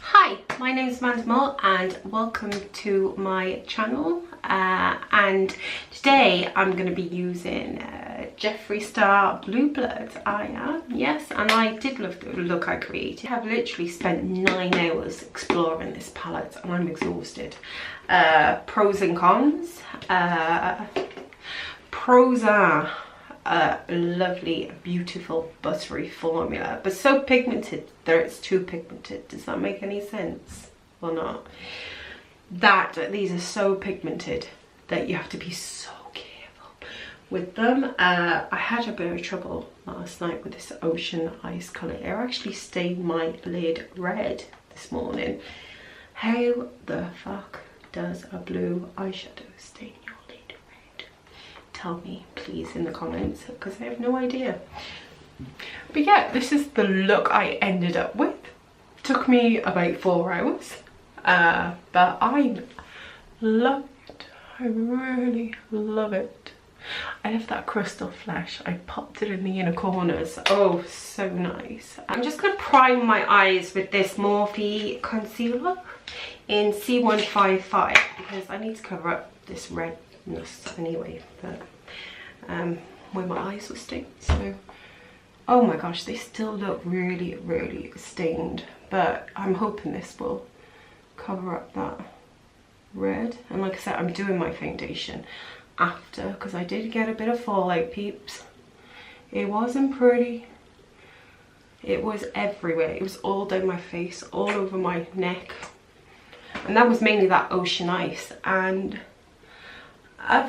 Hi, my name is Amanda and welcome to my channel. And today I'm going to be using Jeffree Star Blue Blood. I am, yes, and I did love the look I created. I have literally spent 9 hours exploring this palette and I'm exhausted. Pros and cons. Pros are lovely, beautiful, buttery formula, but so pigmented that it's too pigmented. Does that make any sense or not? These are so pigmented that you have to be so careful with them. I had a bit of trouble last night with this Ocean Ice colour. It actually stained my lid red this morning. How the fuck does a blue eyeshadow stain your lid red? Tell me please in the comments, because I have no idea. But yeah, this is the look I ended up with. Took me about 4 hours, but I love it. I really love it. I have that crystal flesh. I popped it in the inner corners. Oh, so nice. I'm just gonna prime my eyes with this Morphe concealer in C155 because I need to cover up this redness anyway, but where my eyes were stained. So oh my gosh, they still look really, really stained, but I'm hoping this will cover up that red. And like I said, I'm doing my foundation after because I did get a bit of fallout, peeps. It wasn't pretty. It was everywhere. It was all down my face, all over my neck, and that was mainly that Ocean Ice. And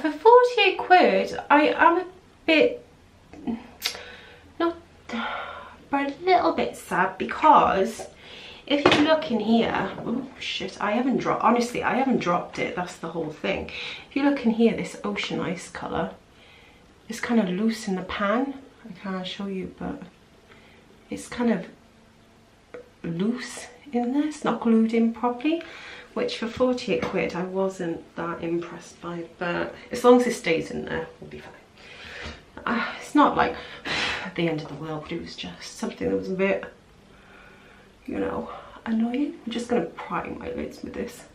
for 48 quid, I am a bit, not, but a little bit sad, because if you look in here, oh shit, I haven't dropped, honestly, I haven't dropped it, that's the whole thing. If you look in here, this Ocean Ice colour is kind of loose in the pan. I can't show you, but it's kind of loose in there, it's not glued in properly, which for 48 quid I wasn't that impressed by, but as long as it stays in there, we'll be fine. It's not like at the end of the world, but it was just something that was a bit, you know, annoying. I'm just going to prime my lids with this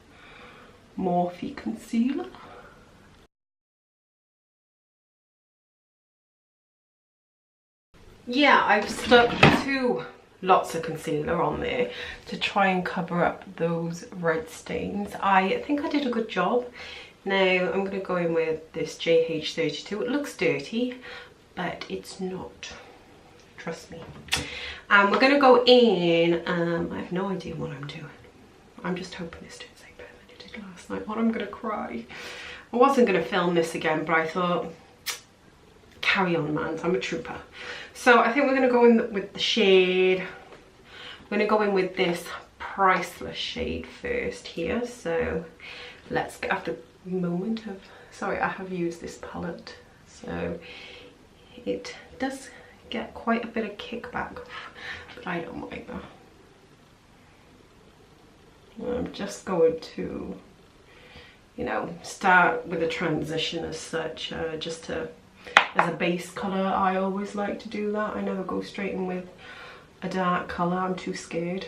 Morphe concealer. Yeah, I've stuck 2 lots of concealer on there to try and cover up those red stains. I think I did a good job. Now I'm going to go in with this JH32. It looks dirty, but it's not. Trust me. We're going to go in. I have no idea what I'm doing. I'm just hoping this turns out better than it did last night. What, I'm going to cry. I wasn't going to film this again, but I thought, carry on, man. I'm a trooper. So I think we're going to go in with the shade. We're going to go in with this Priceless shade first here. So let's get after a moment of, sorry, I have used this palette, so it does get quite a bit of kickback, but I don't mind that. I'm just going to, you know, start with a transition as such, just to, as a base colour. I always like to do that. I never go straight in with a dark colour. I'm too scared,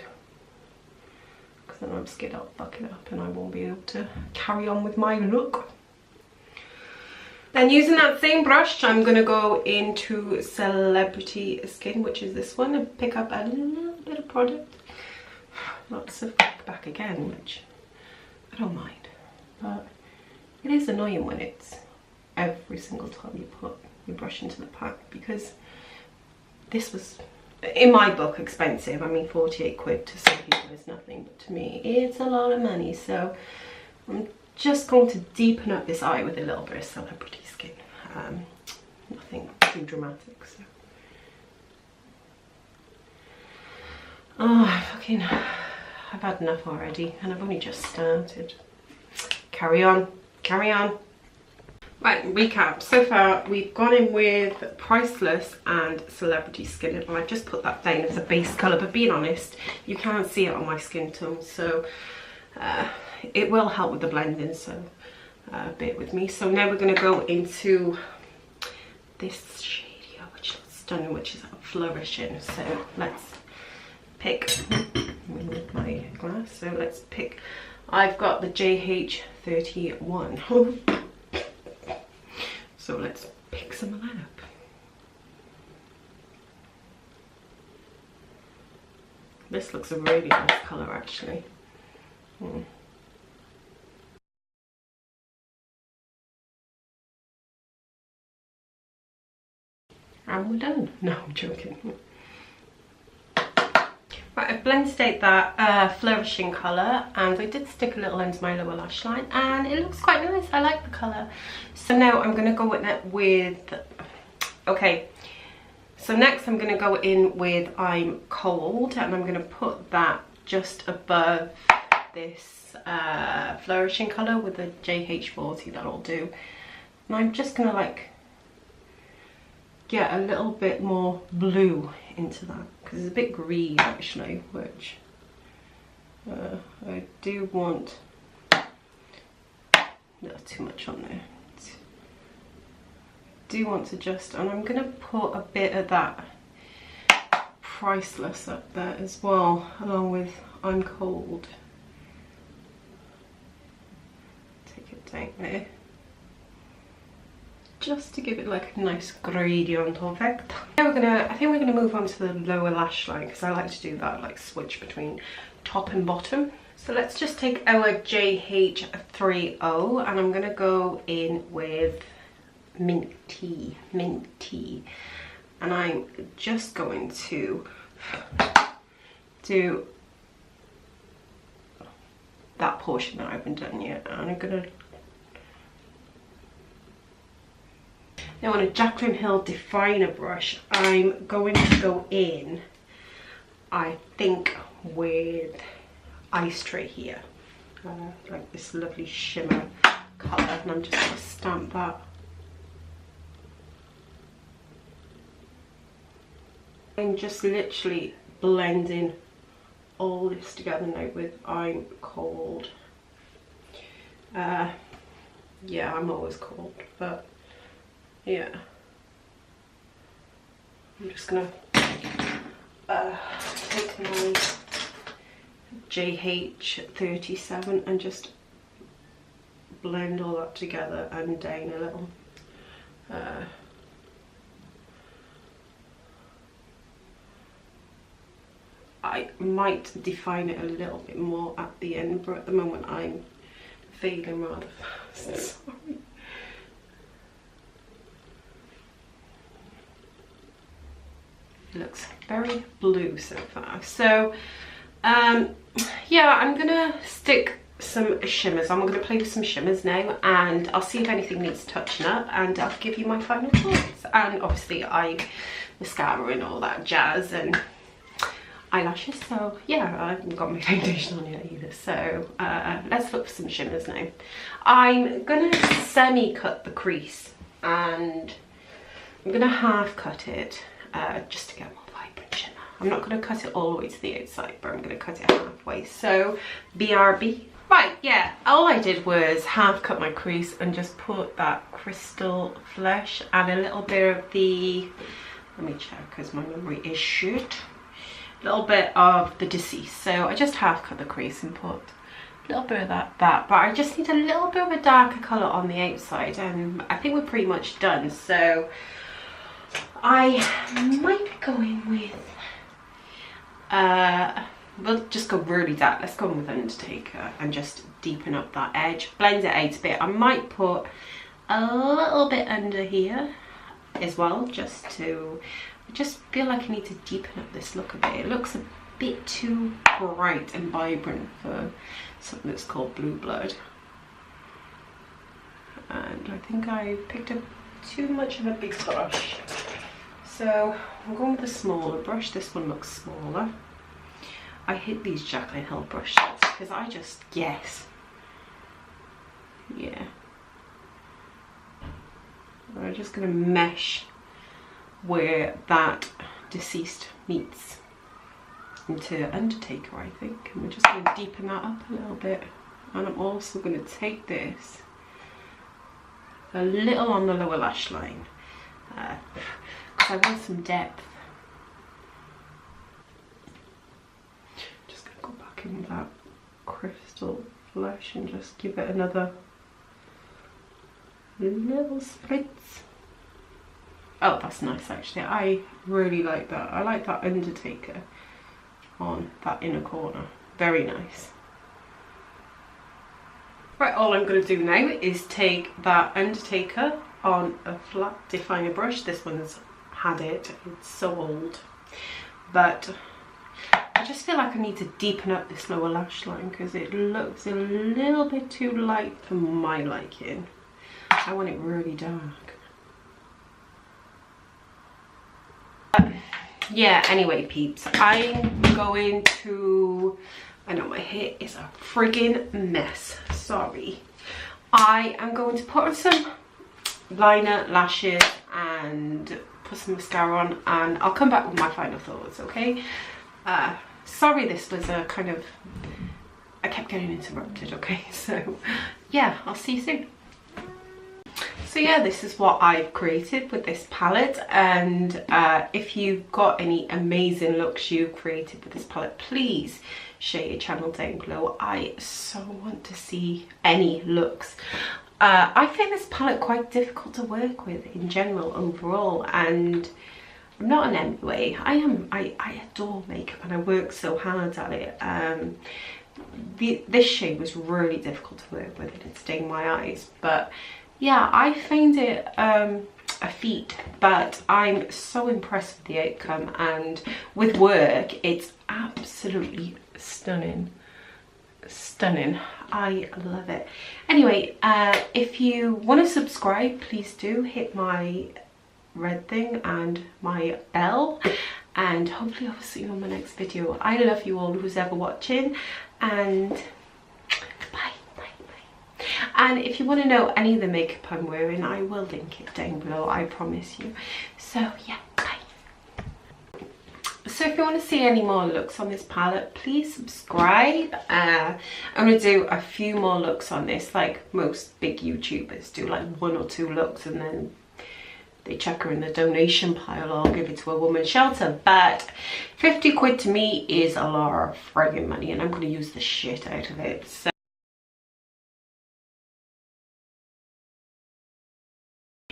because then I'm scared I'll fuck it up and I won't be able to carry on with my look. Then using that same brush, I'm going to go into Celebrity Skin, which is this one, and pick up a little bit of product. Lots of kickback again, which I don't mind, but it is annoying when it's every single time you put your brush into the pack, because this was, in my book, expensive. I mean, 48 quid to some people is nothing, but to me it's a lot of money. So I'm just going to deepen up this eye with a little bit of Celebrity Skin. Nothing too dramatic. So. Oh, I've had enough already, and I've only just started. Carry on, carry on. Right, recap. So far we've gone in with Priceless and Celebrity Skin, and I've just put that down as a base colour, but being honest, you can't see it on my skin tone, so it will help with the blending, so bear with me. So now we're going to go into this shade here, which looks stunning, which is Flourishing. So let's pick with my glass. So let's pick, I've got the JH31. So let's pick some of that up. This looks a really nice colour actually. And we're done. No, I'm joking. Right, I've blended out that flourishing colour, and I did stick a little into my lower lash line, and it looks quite nice. I like the colour. So now I'm going to go in it with, okay, so next I'm going to go in with I'm Cold, and I'm going to put that just above this flourishing colour with the JH40, that'll do. And I'm just going to like get a little bit more blue into that, because it's a bit green actually, which I do want not too much on there. Do want to just, and I'm gonna put a bit of that Priceless up there as well, along with I'm Cold. Take it down there, just to give it like a nice gradient effect. Now I think we're gonna move on to the lower lash line, because I like to do that, like switch between top and bottom. So let's just take our JH30, and I'm gonna go in with Minty, and I'm just going to do that portion that I haven't done yet, and I'm gonna now on a Jaclyn Hill definer brush, I'm going to go in, I think, with Ice Tray here, like this lovely shimmer colour, and I'm just going to stamp that. I'm just literally blending all this together now with I'm Cold. Yeah, I'm always cold, but yeah, I'm just gonna take my JH37 and just blend all that together and down a little. I might define it a little bit more at the end, but at the moment I'm feeling rather fast. Sorry. It looks very blue so far. So yeah, I'm gonna stick some shimmers. I'm gonna play with some shimmers now, and I'll see if anything needs touching up, and I'll give you my final thoughts. And obviously mascara and all that jazz, and eyelashes. So yeah, I haven't got my foundation on yet either. So let's look for some shimmers now. I'm gonna semi-cut the crease, and I'm gonna half cut it just to get more vibrant shimmer. I'm not gonna cut it all the way to the outside, but I'm gonna cut it halfway. So BRB. Right, yeah, all I did was half cut my crease and just put that Crystal Flesh and a little bit of the, let me check because my memory is shit, a little bit of the Deceased. So I just half cut the crease and put a little bit of that, but I just need a little bit of a darker colour on the outside, and I think we're pretty much done. So I might be going with, we'll just go really dark. Let's go in with Undertaker and just deepen up that edge, blend it out a bit. I might put a little bit under here as well, just to, I just feel like I need to deepen up this look a bit. It looks a bit too bright and vibrant for something that's called Blue Blood. And I think I picked up too much of a big brush. So I'm going with a smaller brush. This one looks smaller. I hate these Jaclyn Hill brushes because I just guess. Yeah. I'm just going to mesh where that Deceased meets into Undertaker, I think. And we're just going to deepen that up a little bit. And I'm also going to take this a little on the lower lash line because I want some depth. Just going in that crystal flush and just give it another little spritz. Oh, that's nice actually. I really like that. I like that Undertaker on that inner corner. Very nice. Right, all I'm going to do now is take that Undertaker on a flat definer brush. This one's had it. It's so old. But I just feel like I need to deepen up this lower lash line because it looks a little bit too light for my liking. I want it really dark. Yeah, anyway peeps, I'm going to, I know my hair is a friggin' mess, sorry. I am going to put on some liner, lashes and put some mascara on, and I'll come back with my final thoughts, okay? Sorry this was a kind of, I kept getting interrupted, okay? So yeah, I'll see you soon. So yeah, this is what I've created with this palette, and if you've got any amazing looks you've created with this palette, please share your channel down below. I so want to see any looks. I find this palette quite difficult to work with in general overall, and I'm not an MUA. I adore makeup and I work so hard at it. This shade was really difficult to work with and it stained my eyes, but yeah, I find it a feat, but I'm so impressed with the outcome, and with work it's absolutely stunning. Stunning. I love it. Anyway, if you want to subscribe, please do hit my red thing and my bell, and hopefully I'll see you on my next video. I love you all who's ever watching, and and if you want to know any of the makeup I'm wearing, I will link it down below, I promise you. So yeah, bye. So if you want to see any more looks on this palette, please subscribe. I'm going to do a few more looks on this, like most big YouTubers do, like 1 or 2 looks and then they chuck her in the donation pile or give it to a woman's shelter. But 50 quid to me is a lot of friggin' money, and I'm going to use the shit out of it. So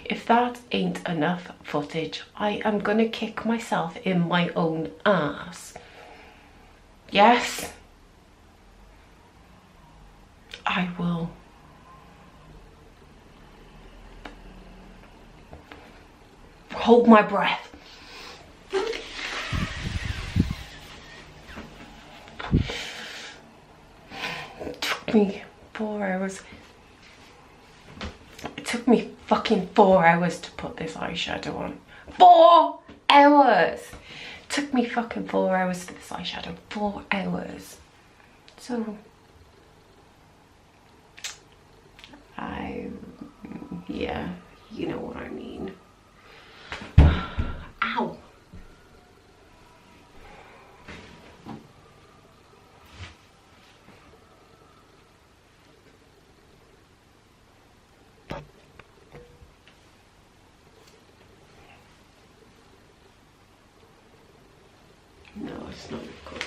if that ain't enough footage, I am gonna kick myself in my own ass. Yes, I will. Hold my breath. It took me 4 hours. It took me fucking 4 hours to put this eyeshadow on. 4 hours! It took me fucking 4 hours for this eyeshadow. 4 hours. So, yeah, you know what I mean. Ow! No, it's not good.